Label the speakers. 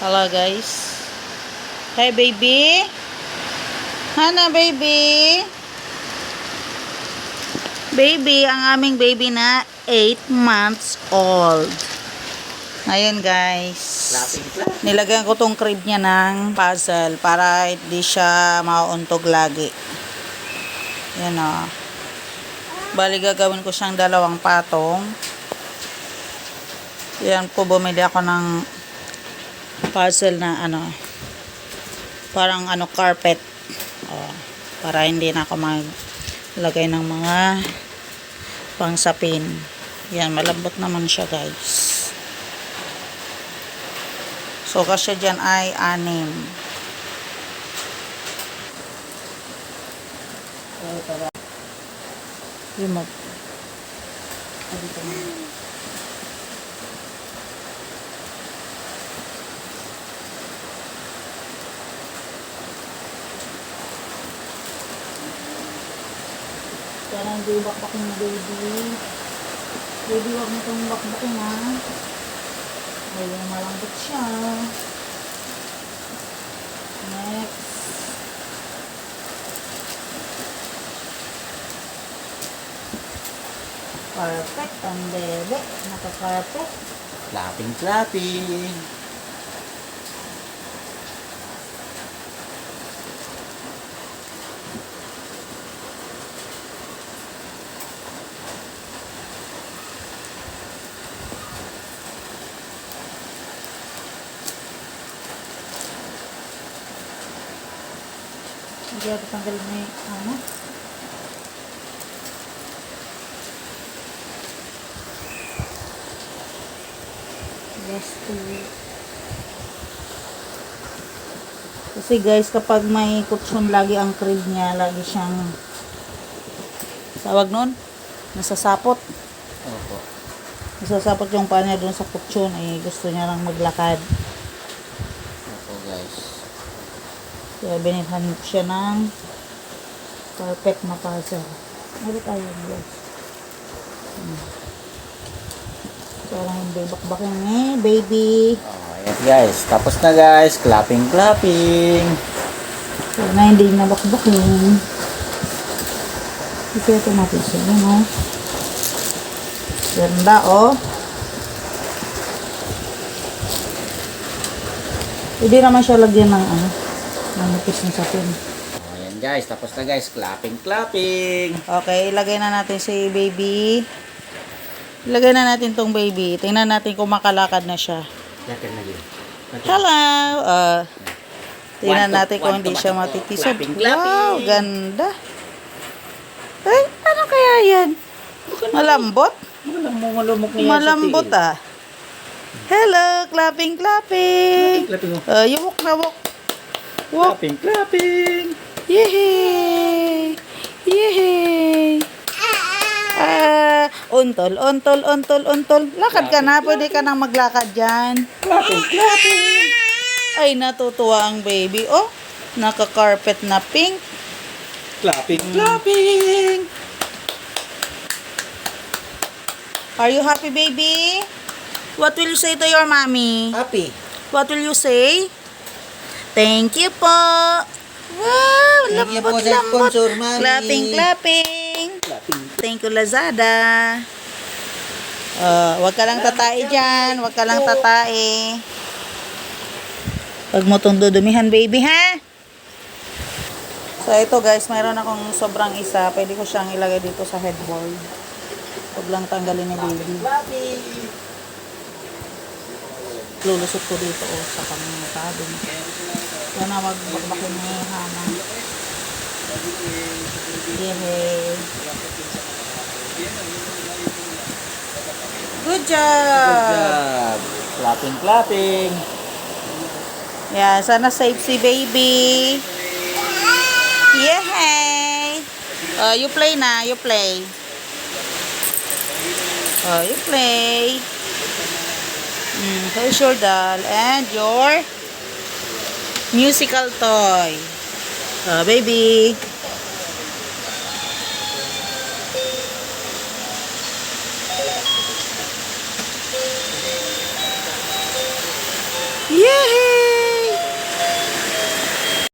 Speaker 1: Hello guys. Hey baby. Hana baby. Baby, ang aming baby na 8 months old. Ngayon guys, nilagyan ko tong crib niya ng puzzle para hindi siya mauuntog lagi. Yan o. Bali gagawin ko siyang dalawang patong. Yan po, bumili ako ng puzzle na parang carpet. Para hindi na ako maglagay ng mga pangsapin. Yan, malambot naman siya guys. So kasi dyan ay 6. Yung dito na. Kaya hindi bakbakin na baby. Baby, huwag mo itong bakbakin ha. Ayun, malambot siya. Next. Perfect ang bebe. Naka-perfect.
Speaker 2: Clapping.
Speaker 1: Hindi ako tanggalin na yung Just to... Kasi guys, kapag may kutsyon lagi ang crib niya, lagi siyang tawag nun, nasasapot.
Speaker 2: Opo.
Speaker 1: Nasasapot yung paa niya dun sa kutsyon. Gusto niya lang maglakad.
Speaker 2: Opo guys.
Speaker 1: Kaya binilhan ko siya ng perfect na puzzle. Ano tayo guys? Parang hindi bakbakin baby.
Speaker 2: Ayan guys. Tapos na guys. Clapping.
Speaker 1: So na hindi na bakbakin. Ito natin siya. Ganda Hindi naman siya lagyan ng manipis na sapin.
Speaker 2: Ayan guys. Tapos na guys. Clapping.
Speaker 1: Okay, ilagay na natin si baby. Ilagay na natin tong baby. Tingnan natin kung makalakad na siya. Hello! Tingnan natin kung hindi siya matitisod. Wow, ganda. Ay, ano kaya yan? Malambot? Malambot Hello, clapping. Yung walk.
Speaker 2: Clapping.
Speaker 1: Yehey! Untol. Lakad ka na. Pwede ka nang maglakad dyan.
Speaker 2: Clapping.
Speaker 1: Ay, natutuwa ang baby. Naka-carpet na pink.
Speaker 2: Clapping.
Speaker 1: Are you happy, baby? What will you say to your mommy?
Speaker 2: Happy.
Speaker 1: What will you say? Thank you po. Wow,
Speaker 2: Thank you po
Speaker 1: lambot.
Speaker 2: sa sponsor, mommy.
Speaker 1: Clapping. Thank you, Lazada. Wag ka lang tatae dyan. Wag ka lang tatae. Wag mo itong dudumihan, baby, ha? So, ito guys, mayroon akong sobrang isa. Pwede ko siyang ilagay dito sa headboard. Wag lang tanggalin ni baby. Lulusot ko dito sa pangtabing. Yan na, wag bakbakin ni Hana. Yehey. Good job.
Speaker 2: Clapping.
Speaker 1: Yeah, sana safe si baby. Yehey. You play na, you play. You play. Here's your doll and your musical toy. Baby. Yay!